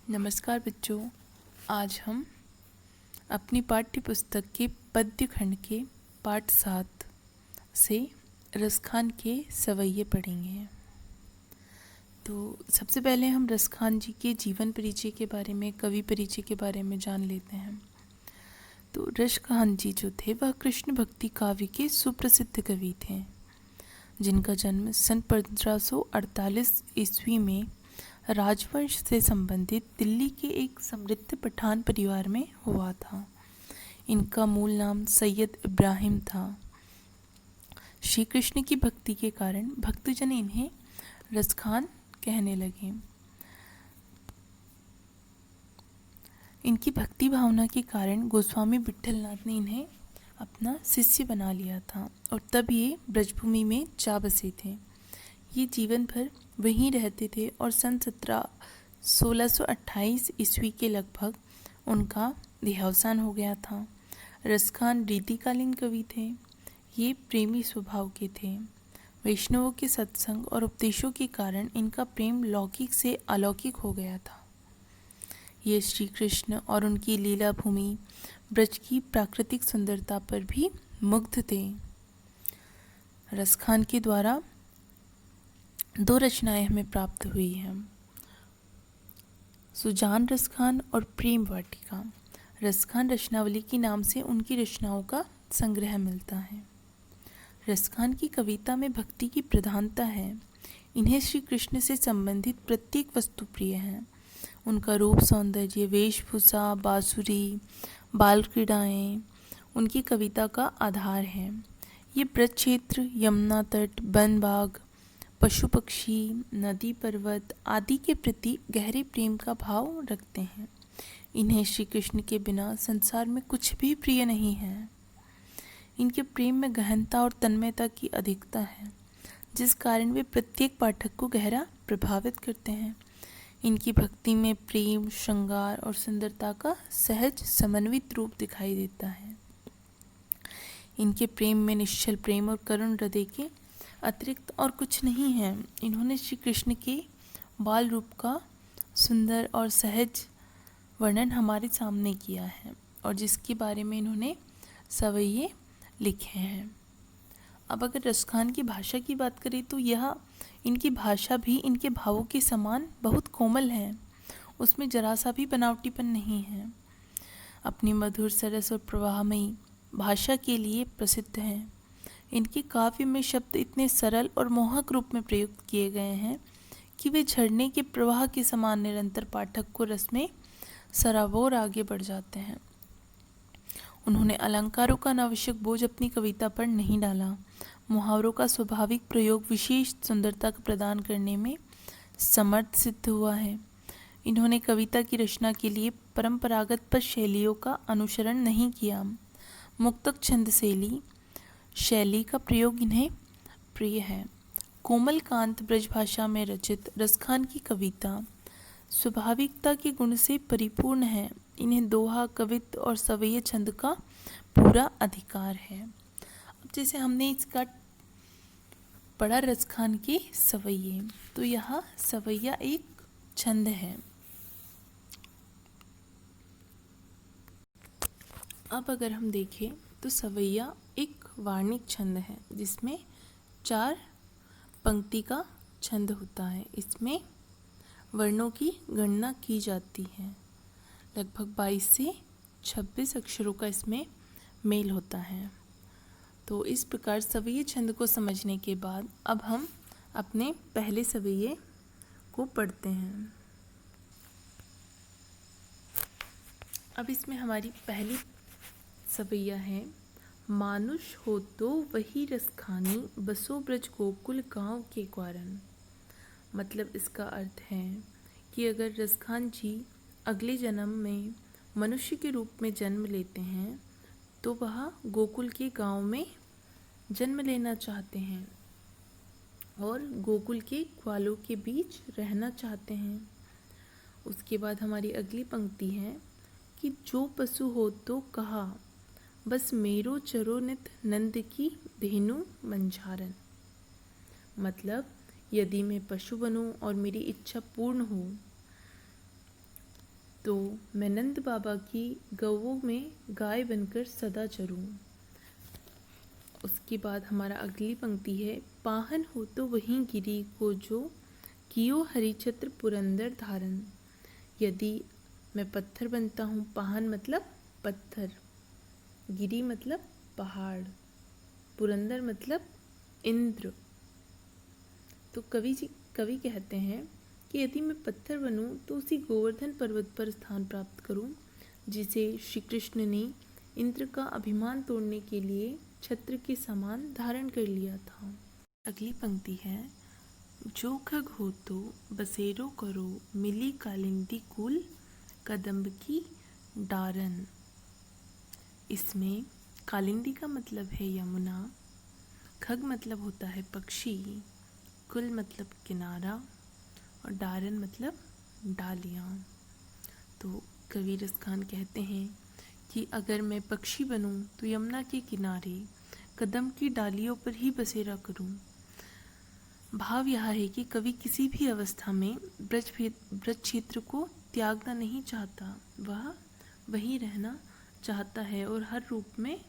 नमस्कार बच्चों। आज हम अपनी पाठ्य पुस्तक के पद्य खंड के पाठ 7 से रसखान के सवैये पढ़ेंगे। तो सबसे पहले हम रसखान जी के जीवन परिचय के बारे में, कवि परिचय के बारे में जान लेते हैं। तो रसखान जी जो थे वह कृष्ण भक्ति काव्य के सुप्रसिद्ध कवि थे, जिनका जन्म सन 1548 ईस्वी में राजवंश से संबंधित दिल्ली के एक समृद्ध पठान परिवार में हुआ था। इनका मूल नाम सैयद इब्राहिम था। श्री कृष्ण की भक्ति के कारण भक्तजन इन्हें रसखान कहने लगे। इनकी भक्ति भावना के कारण गोस्वामी विट्ठलनाथ ने इन्हें अपना शिष्य बना लिया था और तब ये ब्रजभूमि में जा बसे थे। ये जीवन भर वहीं रहते थे और सन 1628 ईस्वी के लगभग उनका देहावसान हो गया था। रसखान रीतिकालीन कवि थे। ये प्रेमी स्वभाव के थे। वैष्णवों के सत्संग और उपदेशों के कारण इनका प्रेम लौकिक से अलौकिक हो गया था। ये श्री कृष्ण और उनकी लीला भूमि ब्रज की प्राकृतिक सुंदरता पर भी मुग्ध थे। रसखान के द्वारा 2 रचनाएं हमें प्राप्त हुई हैं, सुजान रसखान और प्रेम वाटिका। रसखान रचनावली के नाम से उनकी रचनाओं का संग्रह मिलता है। रसखान की कविता में भक्ति की प्रधानता है। इन्हें श्री कृष्ण से संबंधित प्रत्येक वस्तु प्रिय है। उनका रूप, सौंदर्य, वेशभूषा, बांसुरी, बाल क्रीड़ाएँ उनकी कविता का आधार है। ये ब्रज क्षेत्र, यमुना तट, वन बाग, पशु पक्षी, नदी पर्वत आदि के प्रति गहरे प्रेम का भाव रखते हैं। इन्हें श्री कृष्ण के बिना संसार में कुछ भी प्रिय नहीं है। इनके प्रेम में गहनता और तन्मयता की अधिकता है, जिस कारण वे प्रत्येक पाठक को गहरा प्रभावित करते हैं। इनकी भक्ति में प्रेम, श्रृंगार और सुंदरता का सहज समन्वित रूप दिखाई देता है। इनके प्रेम में निश्चल प्रेम और करुण हृदय के अतिरिक्त और कुछ नहीं है। इन्होंने श्री कृष्ण के बाल रूप का सुंदर और सहज वर्णन हमारे सामने किया है और जिसके बारे में इन्होंने सवैये लिखे हैं। अब अगर रसखान की भाषा की बात करें तो यह इनकी भाषा भी इनके भावों के समान बहुत कोमल है। उसमें जरा सा भी बनावटीपन नहीं है। अपनी मधुर, सरस और प्रवाहमयी भाषा के लिए प्रसिद्ध है। इनके काव्य में शब्द इतने सरल और मोहक रूप में प्रयुक्त किए गए हैं कि वे झरने के प्रवाह के समान निरंतर पाठक को रस में सराबोर आगे बढ़ जाते हैं। उन्होंने अलंकारों का अनावश्यक बोझ अपनी कविता पर नहीं डाला। मुहावरों का स्वाभाविक प्रयोग विशेष सुंदरता प्रदान करने में समर्थ सिद्ध हुआ है। इन्होंने कविता की रचना के लिए परंपरागत पद शैलियों का अनुसरण नहीं किया। मुक्तक छंद शैली का प्रयोग इन्हें प्रिय है। कोमल कांत ब्रजभाषा में रचित रसखान की कविता स्वाभाविकता के गुण से परिपूर्ण है। इन्हें दोहा, कवित्व और सवैये छंद का पूरा अधिकार है। अब जैसे हमने इसका पढ़ा रसखान के सवैये, तो यह सवैया एक छंद है। अब अगर हम देखें तो सवैया एक वार्णिक छंद है जिसमें 4 पंक्ति का छंद होता है। इसमें वर्णों की गणना की जाती है। लगभग 22 से 26 अक्षरों का इसमें मेल होता है। तो इस प्रकार सवैये छंद को समझने के बाद अब हम अपने पहले सवैये को पढ़ते हैं। अब इसमें हमारी पहली सवैया है, मानुष हो तो वही रसखानी, बसो ब्रज गोकुल गाँव के क्वारन। मतलब इसका अर्थ है कि अगर रसखान जी अगले जन्म में मनुष्य के रूप में जन्म लेते हैं तो वह गोकुल के गांव में जन्म लेना चाहते हैं और गोकुल के ग्वालों के बीच रहना चाहते हैं। उसके बाद हमारी अगली पंक्ति है कि जो पशु हो तो कहा, बस मेरो चरो नित नंद की धेनु मंझारन। मतलब यदि मैं पशु बनूं और मेरी इच्छा पूर्ण हो तो मैं नंद बाबा की गौओं में गाय बनकर सदा चरूं। उसके बाद हमारा अगली पंक्ति है, पाहन हो तो वहीं गिरी को जो कियो हरिछत्र पुरंदर धारण। यदि मैं पत्थर बनता हूँ, पाहन मतलब पत्थर, गिरी मतलब पहाड़, पुरंदर मतलब इंद्र। तो कवि कहते हैं कि यदि मैं पत्थर बनूं तो उसी गोवर्धन पर्वत पर स्थान प्राप्त करूं, जिसे श्री कृष्ण ने इंद्र का अभिमान तोड़ने के लिए छत्र के समान धारण कर लिया था। अगली पंक्ति है, जो खग हो तो बसेरो करो, मिली कालिंदी कुल कदम्ब की डारन। इसमें कालिंदी का मतलब है यमुना, खग मतलब होता है पक्षी, कुल मतलब किनारा और डारन मतलब डालियाँ। तो कवि रसखान कहते हैं कि अगर मैं पक्षी बनूं तो यमुना के किनारे कदम की डालियों पर ही बसेरा करूं। भाव यह है कि कवि किसी भी अवस्था में ब्रज क्षेत्र को त्यागना नहीं चाहता, वह वहीं रहना चाहता है और हर रूप में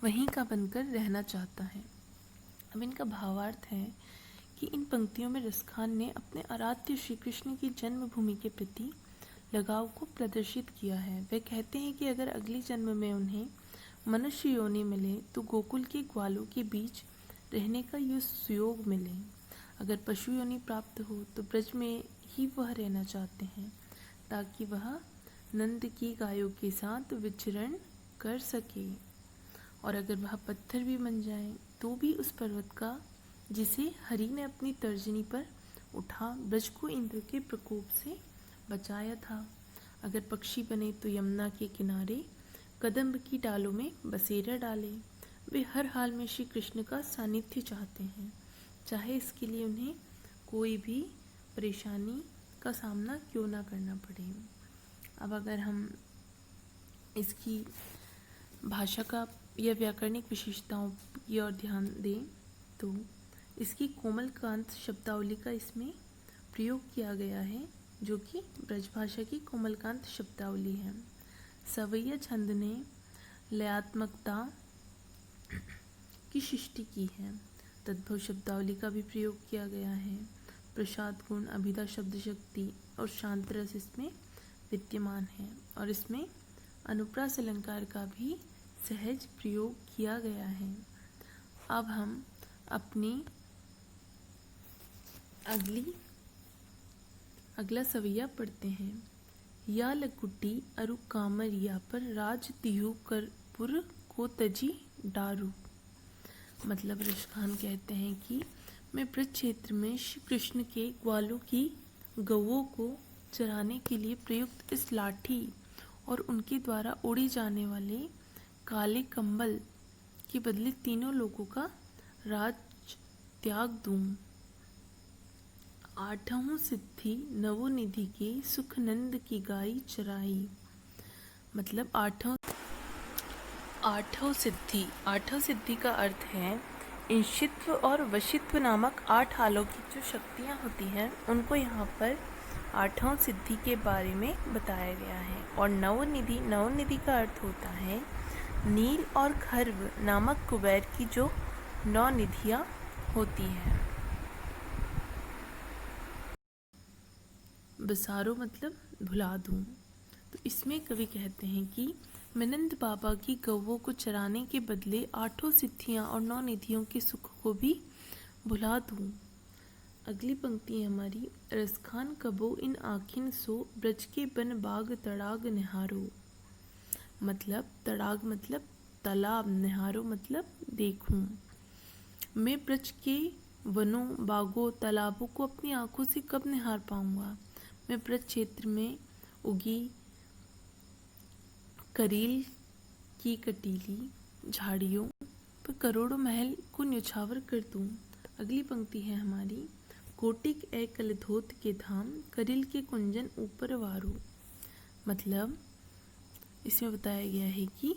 वहीं का बनकर रहना चाहता है। अब इनका भावार्थ है कि इन पंक्तियों में रसखान ने अपने आराध्य श्री कृष्ण की जन्मभूमि के प्रति लगाव को प्रदर्शित किया है। वे कहते हैं कि अगर अगले जन्म में उन्हें मनुष्य योनि मिले तो गोकुल के ग्वालों के बीच रहने का ये सुयोग मिले। अगर पशु योनि प्राप्त हो तो ब्रज में ही वह रहना चाहते हैं, ताकि वह नंद की गायों के साथ विचरण कर सके। और अगर वह पत्थर भी बन जाए तो भी उस पर्वत का जिसे हरि ने अपनी तर्जनी पर उठा ब्रज को इंद्र के प्रकोप से बचाया था। अगर पक्षी बने तो यमुना के किनारे कदम्ब की डालों में बसेरा डाले। वे हर हाल में श्री कृष्ण का सानिध्य चाहते हैं, चाहे इसके लिए उन्हें कोई भी परेशानी का सामना क्यों ना करना पड़े। अब अगर हम इसकी भाषा का या व्याकरणिक विशेषताओं की ओर ध्यान दें तो इसकी कोमलकांत शब्दावली का इसमें प्रयोग किया गया है, जो कि ब्रजभाषा की कोमलकांत शब्दावली है। सवैया छंद ने लयात्मकता की सृष्टि की है। तद्भव शब्दावली का भी प्रयोग किया गया है। प्रसाद गुण, अभिधा शब्द शक्ति और शांत रस इसमें विद्यमान है और इसमें अनुप्रास अलंकार का भी सहज प्रयोग किया गया है। अब हम अपनी अगला सवैया पढ़ते हैं। या लकुटी अरु कामरिया पर राज तिहु कर पुर को तजी डारू। मतलब रसखान कहते हैं कि मैं ब्रज क्षेत्र में श्री कृष्ण के ग्वालों की गौओं को चराने के लिए प्रयुक्त इस लाठी और उनके द्वारा ओढ़े जाने वाले काले कंबल के बदले तीनों लोगों का राज त्याग दूं। आठों सिद्धि नवोनिधि के सुखनंद की गाय चराई। मतलब आठों सिद्धि का अर्थ है इंशित्व और वशित्व नामक 8 हालों की जो शक्तियाँ होती हैं उनको यहाँ पर आठों सिद्धि के बारे में बताया गया है। और नवनिधि का अर्थ होता है नील और खर्व नामक कुबेर की जो 9 निधियाँ होती हैं। बसारो मतलब भुला दूँ। तो इसमें कवि कहते हैं कि मैं नंद बाबा की गौओं को चराने के बदले 8 सिद्धियाँ और 9 निधियों के सुख को भी भुला दूँ। अगली पंक्ति है हमारी, रसखान कबो इन आखिन सो ब्रज के बन बाग तड़ाग निहारो। मतलब तड़ाग मतलब तालाब, निहारो मतलब देखूं। मैं ब्रज के वनों, बागों, तालाबों को अपनी आंखों से कब निहार पाऊंगा। मैं ब्रज क्षेत्र में उगी करील की कटीली झाड़ियों पर करोड़ों महल को न्यौछावर कर दूं। अगली पंक्ति है हमारी, कोटिक ए कलधोत के धाम करील के कुंजन ऊपर वारो। मतलब इसमें बताया गया है कि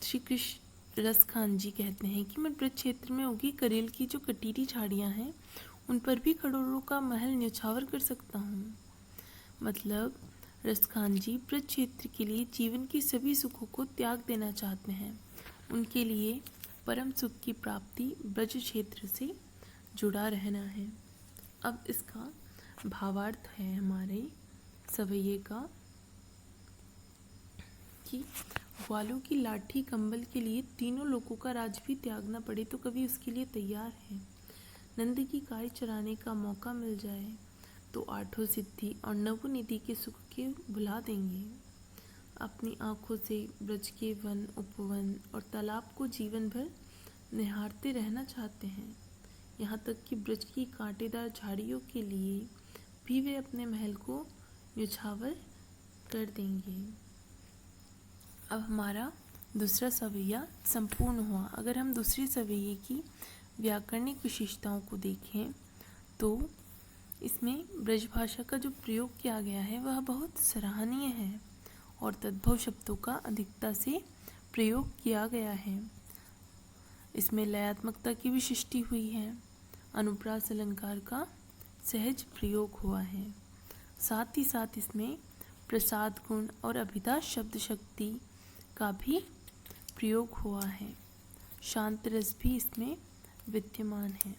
श्री कृष्ण रसखान जी कहते हैं कि मैं ब्रज क्षेत्र में उगी करेल की जो कटीली झाड़ियाँ हैं उन पर भी करोड़ों का महल न्यौछावर कर सकता हूँ। मतलब रसखान जी ब्रज क्षेत्र के लिए जीवन के सभी सुखों को त्याग देना चाहते हैं। उनके लिए परम सुख की प्राप्ति ब्रज क्षेत्र से जुड़ा रहना है। अब इसका भावार्थ है हमारे सवैये का कि ग्वालों की लाठी कंबल के लिए तीनों लोगों का राज भी त्यागना पड़े तो कभी उसके लिए तैयार है। नंद की गाय चराने का मौका मिल जाए तो आठों सिद्धि और नवनिधि के सुख के भुला देंगे। अपनी आँखों से ब्रज के वन, उपवन और तालाब को जीवन भर निहारते रहना चाहते हैं। यहाँ तक कि ब्रज की कांटेदार झाड़ियों के लिए भी वे अपने महल को न्यौछावर कर देंगे। अब हमारा दूसरा सवैया संपूर्ण हुआ। अगर हम दूसरी सवैये की व्याकरणिक विशेषताओं को देखें तो इसमें ब्रज भाषा का जो प्रयोग किया गया है वह बहुत सराहनीय है और तद्भव शब्दों का अधिकता से प्रयोग किया गया है। इसमें लयात्मकता की भी सृष्टि हुई है। अनुप्रास अलंकार का सहज प्रयोग हुआ है। साथ ही साथ इसमें प्रसाद गुण और अभिधा शब्द शक्ति का भी प्रयोग हुआ है। शांत रस भी इसमें विद्यमान है।